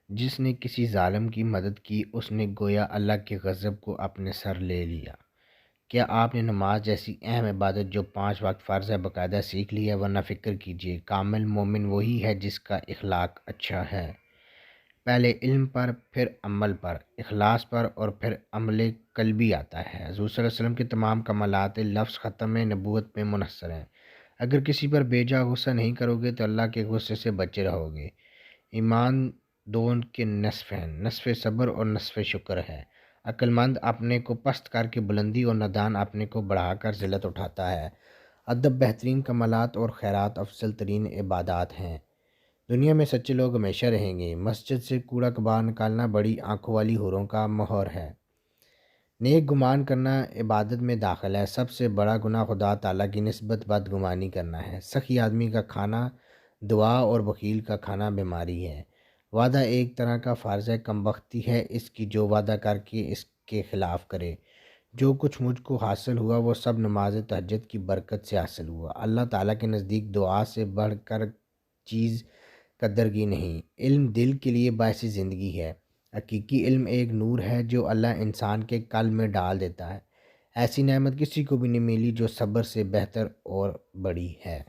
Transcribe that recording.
جس نے کسی ظالم کی مدد کی اس نے گویا اللہ کے غضب کو اپنے سر لے لیا۔ کیا آپ نے نماز جیسی اہم عبادت جو 5 وقت فرض ہے باقاعدہ سیکھ لی ہے؟ ورنہ فکر کیجئے، کامل مومن وہی ہے جس کا اخلاق اچھا ہے۔ پہلے علم پر، پھر عمل پر، اخلاص پر، اور پھر عمل قلبی آتا ہے۔ حضور صلی اللہ علیہ وسلم کے تمام کمالات لفظ ختم نبوت میں منحصر ہیں۔ اگر کسی پر بے جا غصہ نہیں کرو گے تو اللہ کے غصے سے بچے رہو گے۔ ایمان دو کے نصف ہیں، نصف صبر اور نصف شکر ہے۔ عقل مند اپنے کو پست کر کے بلندی اور نادان اپنے کو بڑھا کر ذلت اٹھاتا ہے۔ ادب بہترین کمالات اور خیرات افضل ترین عبادات ہیں۔ دنیا میں سچے لوگ ہمیشہ رہیں گے۔ مسجد سے کوڑا کباڑ نکالنا بڑی آنکھوں والی حوروں کا مہر ہے۔ نیک گمان کرنا عبادت میں داخل ہے۔ سب سے بڑا گناہ خدا تعالیٰ کی نسبت بدگمانی کرنا ہے۔ سخی آدمی کا کھانا دعا اور بخیل کا کھانا بیماری ہے۔ وعدہ ایک طرح کا فرض ہے، کم بختی ہے اس کی جو وعدہ کر کے اس کے خلاف کرے۔ جو کچھ مجھ کو حاصل ہوا وہ سب نماز تہجد کی برکت سے حاصل ہوا۔ اللہ تعالیٰ کے نزدیک دعا سے بڑھ کر چیز قدرگی نہیں۔ علم دل کے لیے باعث زندگی ہے۔ حقیقی علم ایک نور ہے جو اللہ انسان کے قلب میں ڈال دیتا ہے۔ ایسی نعمت کسی کو بھی نہیں ملی جو صبر سے بہتر اور بڑی ہے۔